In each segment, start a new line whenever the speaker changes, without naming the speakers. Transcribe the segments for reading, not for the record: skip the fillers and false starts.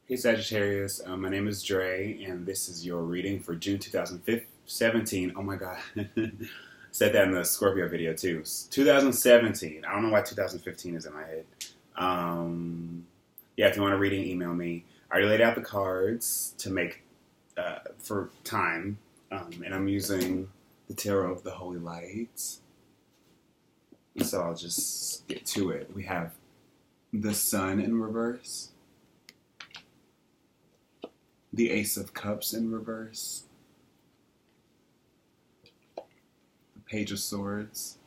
Hey Sagittarius, my name is Dre, and this is your reading for June 2017. Oh my god. Said that in the Scorpio video too. 2017. I don't know why 2015 is in my head. Yeah, if you want a reading, email me. I already laid out the cards to make for time, and I'm using the Tarot of the Holy Lights. So I'll just get to it. We have the Sun in reverse. The Ace of Cups in reverse. The Page of Swords.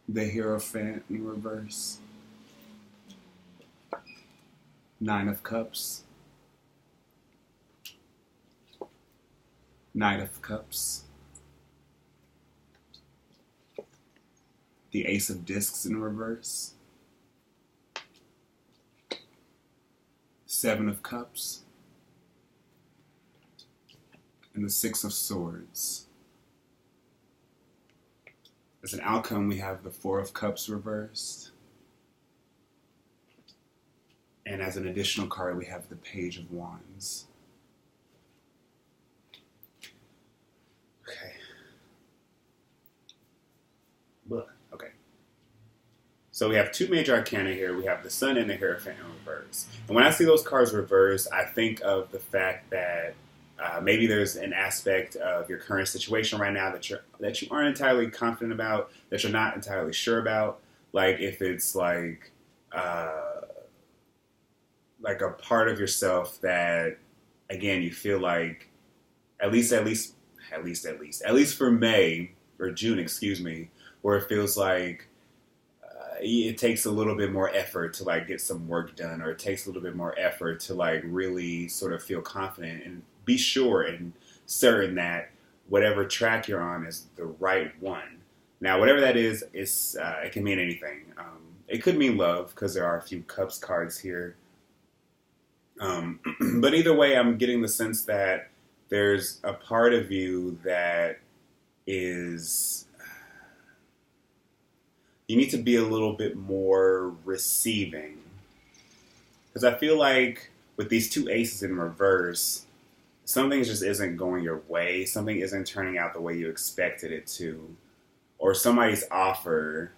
The Hierophant in reverse. Nine of Cups. Knight of Cups. The Ace of Discs in reverse. Seven of Cups, and the Six of Swords. As an outcome, we have the Four of Cups reversed, and as an additional card, we have the Page of Wands. Okay. Okay. So we have two major arcana here. We have the Sun and the Hierophant in reverse. And when I see those cards reversed, I think of the fact that maybe there's an aspect of your current situation right now that you aren't entirely confident about, that you're not entirely sure about. Like if it's like a part of yourself that, again, you feel like at least for May or June, excuse me, where it feels like it takes a little bit more effort to like get some work done, or it takes a little bit more effort to like really sort of feel confident and be sure and certain that whatever track you're on is the right one. Now, whatever that is, it can mean anything. It could mean love because there are a few Cups cards here. But either way, I'm getting the sense that there's a part of you that is... You need to be a little bit more receiving. Because I feel like with these two aces in reverse, something just isn't going your way. Something isn't turning out the way you expected it to. Or somebody's offer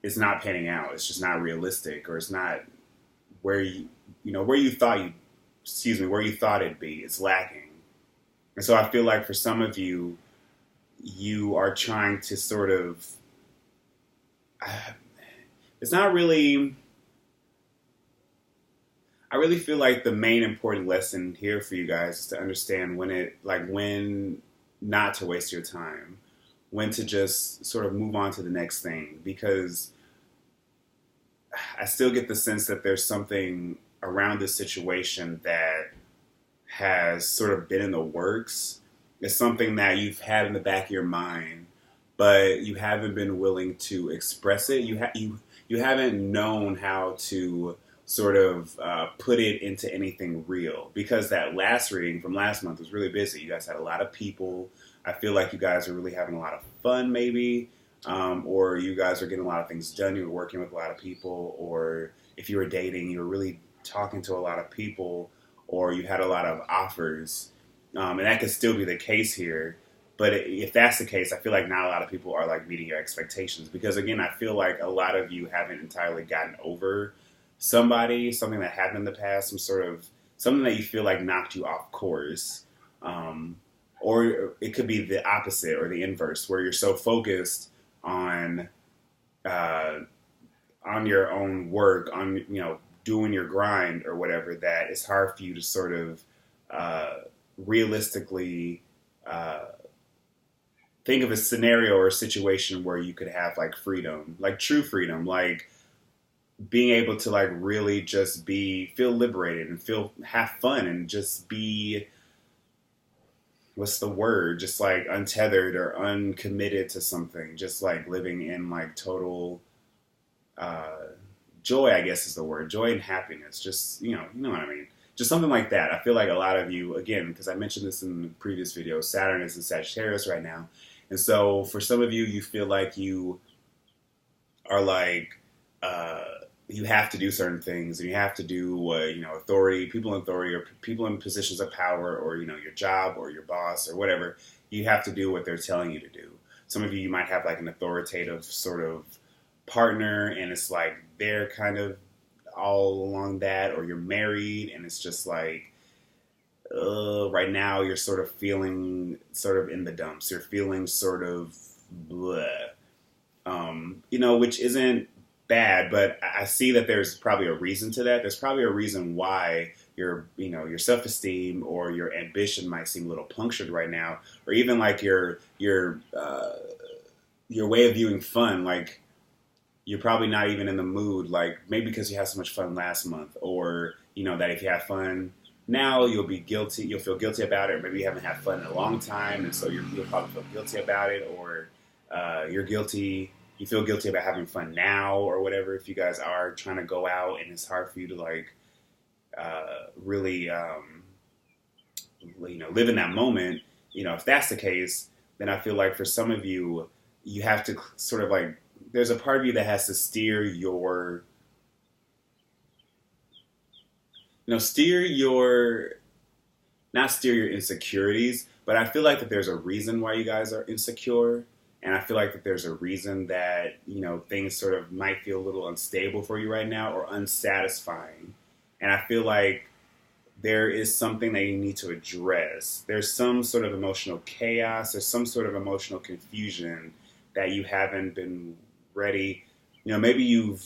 is not panning out. It's just not realistic. Or it's not where where you thought it'd be. It's lacking. And so I feel like for some of you, you are trying to sort of... It's not really... I really feel like the main important lesson here for you guys is to understand when not to waste your time, when to just sort of move on to the next thing, because I still get the sense that there's something around this situation that has sort of been in the works. It's something that you've had in the back of your mind, but you haven't been willing to express it. You haven't known how to sort of put it into anything real, because that last reading from last month was really busy. You guys had a lot of people. I feel like you guys are really having a lot of fun, maybe, or you guys are getting a lot of things done. You were working with a lot of people, or if you were dating, you were really talking to a lot of people, or you had a lot of offers, and that could still be the case here. But if that's the case, I feel like not a lot of people are like meeting your expectations, because again, I feel like a lot of you haven't entirely gotten over something that happened in the past, something that you feel like knocked you off course, or it could be the opposite or the inverse, where you're so focused on your own work, on doing your grind or whatever, that it's hard for you to sort of realistically think of a scenario or a situation where you could have like freedom, like true freedom, like being able to like really just feel liberated and have fun and just be, what's the word? Just like untethered or uncommitted to something, just like living in like total joy, I guess is the word. Joy and happiness. Just, you know what I mean? Just something like that. I feel like a lot of you, again, because I mentioned this in the previous video, Saturn is in Sagittarius right now. And so for some of you, you feel like you are like, you have to do certain things, and you have to do what, authority, people in authority, or people in positions of power, or, your job, or your boss, or whatever. You have to do what they're telling you to do. Some of you might have like an authoritative sort of partner, and it's like they're kind of all along that, or you're married, and it's just like, right now you're sort of feeling sort of in the dumps. You're feeling sort of bleh. Which isn't bad, but I see that there's probably a reason to that. There's probably a reason why your self-esteem or your ambition might seem a little punctured right now, or even like your way of viewing fun, like you're probably not even in the mood, like maybe because you had so much fun last month, or that if you have fun now, you'll feel guilty about it, or maybe you haven't had fun in a long time, and so you'll probably feel guilty about it, or you feel guilty about having fun now, or whatever, if you guys are trying to go out and it's hard for you to like really live in that moment. If that's the case, then I feel like for some of you, you have to sort of like, there's a part of you that has to steer your not steer your insecurities, but I feel like that there's a reason why you guys are insecure. And I feel like that there's a reason that, things sort of might feel a little unstable for you right now, or unsatisfying. And I feel like there is something that you need to address. There's some sort of emotional chaos. There's some sort of emotional confusion that you haven't been ready. Maybe you've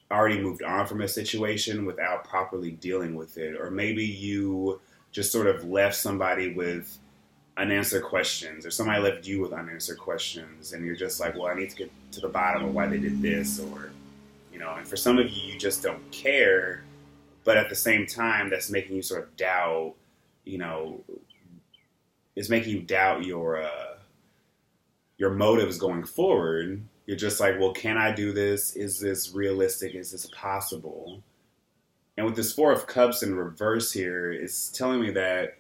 already moved on from a situation without properly dealing with it. Or maybe you just sort of left somebody with unanswered questions, or somebody left you with unanswered questions, and you're just like, well, I need to get to the bottom of why they did this, or, and for some of you, you just don't care, but at the same time, that's making you sort of doubt, it's making you doubt your motives going forward. You're just like, well, can I do this? Is this realistic? Is this possible? And with this Four of Cups in reverse here, it's telling me that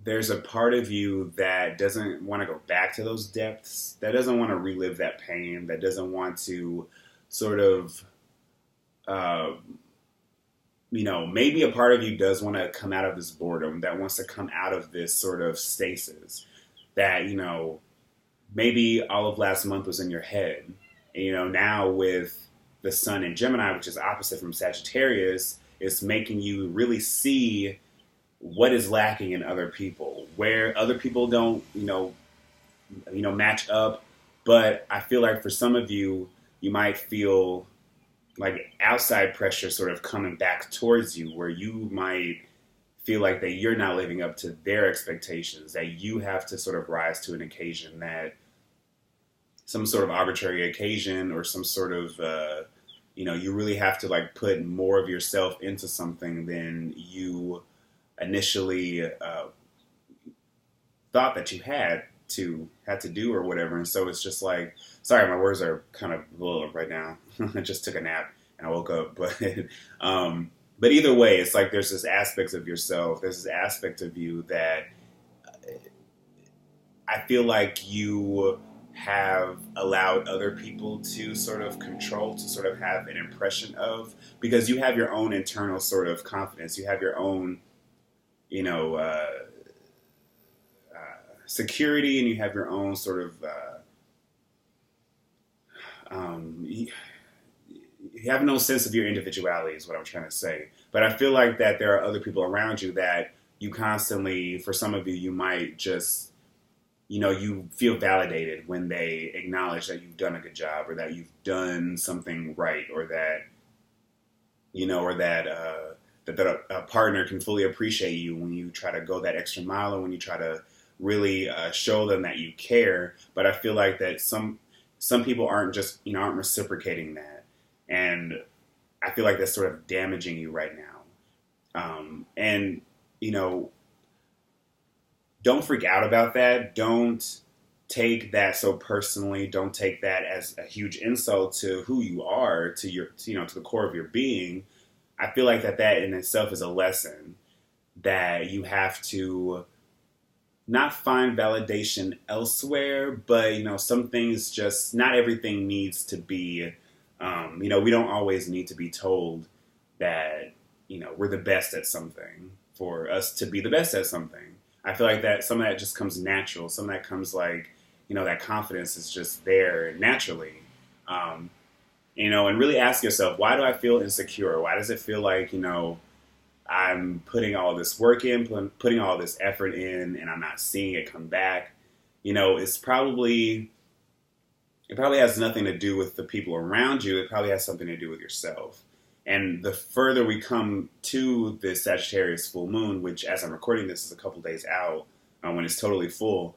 there's a part of you that doesn't want to go back to those depths, that doesn't want to relive that pain, that doesn't want to sort of, maybe a part of you does want to come out of this boredom, that wants to come out of this sort of stasis, that, maybe all of last month was in your head. And, now with the Sun in Gemini, which is opposite from Sagittarius, it's making you really see what is lacking in other people, where other people don't, match up. But I feel like for some of you, you might feel like outside pressure sort of coming back towards you, where you might feel like that you're not living up to their expectations, that you have to sort of rise to an occasion, that some sort of arbitrary occasion, or some sort of, you really have to like put more of yourself into something than you initially thought that you had to do, or whatever. And so it's just like, sorry, my words are kind of low right now. I just took a nap and I woke up, but either way, it's like there's this aspect of yourself, there's this aspect of you that I feel like you have allowed other people to sort of control, to sort of have an impression of, because you have your own internal sort of confidence, you have your own security, and you have your own sort of you have no sense of your individuality, is what I'm trying to say. But I feel like that there are other people around you that you constantly, for some of you, you might just, you feel validated when they acknowledge that you've done a good job, or that you've done something right, or that, that a partner can fully appreciate you when you try to go that extra mile, or when you try to really show them that you care. But I feel like that some people aren't reciprocating that. And I feel like that's sort of damaging you right now. And, don't freak out about that. Don't take that so personally. Don't take that as a huge insult to who you are, to your, to the core of your being. I feel like that in itself is a lesson, that you have to not find validation elsewhere, but, some things, just not everything needs to be We don't always need to be told that, we're the best at something for us to be the best at something. I feel like that some of that just comes natural. Some of that comes like, that confidence is just there naturally. And really ask yourself, why do I feel insecure? Why does it feel like, I'm putting all this work in, putting all this effort in, and I'm not seeing it come back? It probably has nothing to do with the people around you. It probably has something to do with yourself. And the further we come to this Sagittarius full moon, which as I'm recording this is a couple days out, when it's totally full,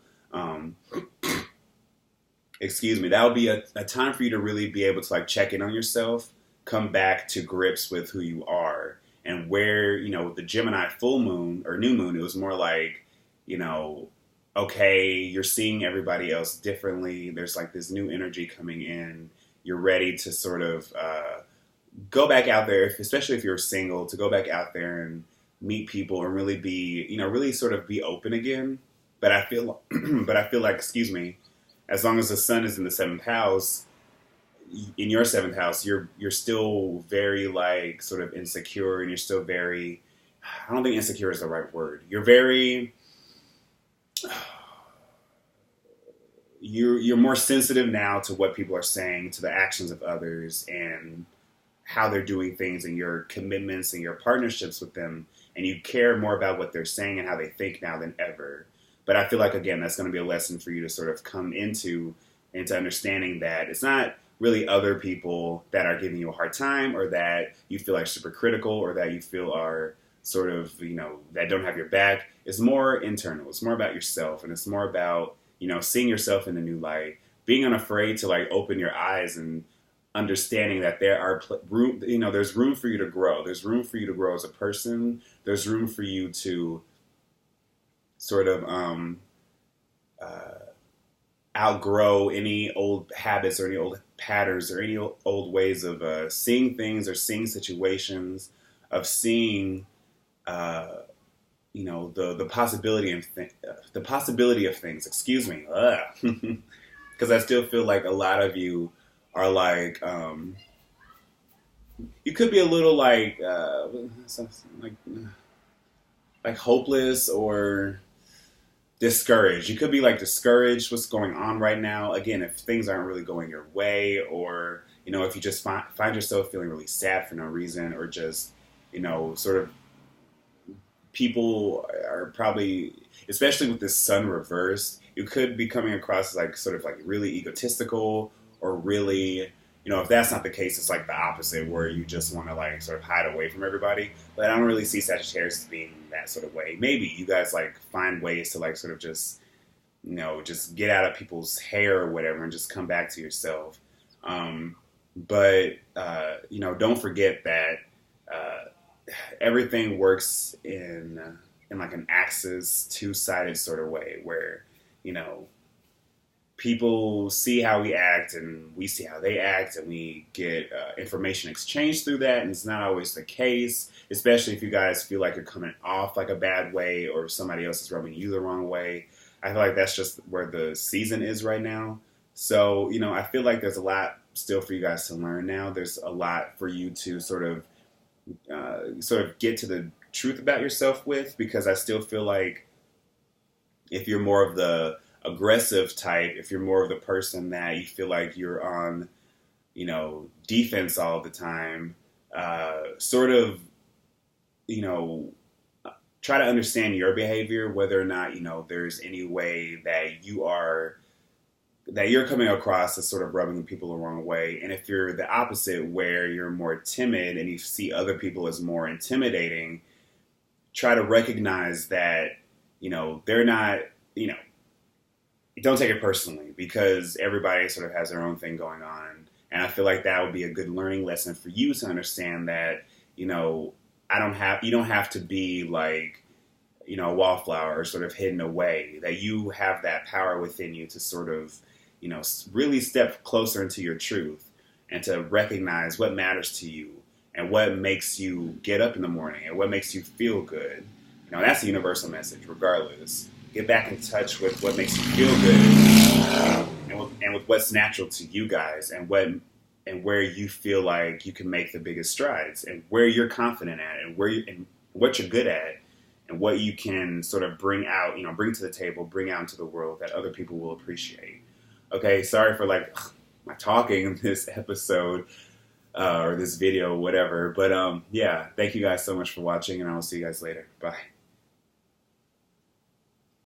excuse me, that will be a time for you to really be able to like check in on yourself, come back to grips with who you are, and where, with the Gemini full moon or new moon, it was more like, okay, you're seeing everybody else differently. There's like this new energy coming in. You're ready to sort of go back out there, especially if you're single, to go back out there and meet people and really be, really sort of be open again. But I feel like, excuse me, as long as the sun is in the seventh house, in your seventh house, you're still very like sort of insecure, and you're still very, I don't think insecure is the right word. You're very, you're more sensitive now to what people are saying, to the actions of others, and how they're doing things, and your commitments and your partnerships with them, and you care more about what they're saying and how they think now than ever. But I feel like, again, that's going to be a lesson for you to sort of come into understanding that it's not really other people that are giving you a hard time, or that you feel like super critical, or that you feel are sort of, that don't have your back. It's more internal. It's more about yourself, and it's more about, seeing yourself in a new light, being unafraid to like open your eyes and understanding that there are room, there's room for you to grow. There's room for you to grow as a person. There's room for you to sort of outgrow any old habits or any old patterns or any old ways of seeing things or seeing situations, of seeing the possibility of things. Excuse me, because I still feel like a lot of you are like, you could be a little like hopeless or discouraged. You could be like discouraged what's going on right now. Again, if things aren't really going your way, or if you just find yourself feeling really sad for no reason, or just sort of, people are probably, especially with this sun reversed, you could be coming across as like sort of like really egotistical, or really, if that's not the case, it's like the opposite, where you just want to like sort of hide away from everybody. But I don't really see Sagittarius being that sort of way. Maybe you guys like find ways to like sort of just, just get out of people's hair or whatever, and just come back to yourself. But don't forget that everything works in like an axis, two-sided sort of way, where, people see how we act and we see how they act, and we get information exchanged through that. And it's not always the case, especially if you guys feel like you're coming off like a bad way, or somebody else is rubbing you the wrong way. I feel like that's just where the season is right now. So, I feel like there's a lot still for you guys to learn now. There's a lot for you to sort of get to the truth about yourself with, because I still feel like if you're more of the aggressive type, if you're more of the person that you feel like you're on, defense all the time, sort of, try to understand your behavior, whether or not, there's any way that you're coming across as sort of rubbing people the wrong way. And if you're the opposite, where you're more timid and you see other people as more intimidating, try to recognize that, they're not, don't take it personally, because everybody sort of has their own thing going on. And I feel like that would be a good learning lesson for you to understand that, you don't have to be like, a wallflower or sort of hidden away, that you have that power within you to sort of, really step closer into your truth, and to recognize what matters to you and what makes you get up in the morning and what makes you feel good. That's a universal message, regardless. Get back in touch with what makes you feel good, and with what's natural to you guys, and what and where you feel like you can make the biggest strides, and where you're confident at, and and what you're good at, and what you can sort of bring out, bring to the table, bring out into the world that other people will appreciate. Okay, sorry for like my talking in this episode or this video, whatever. But yeah, thank you guys so much for watching, and I will see you guys later. Bye.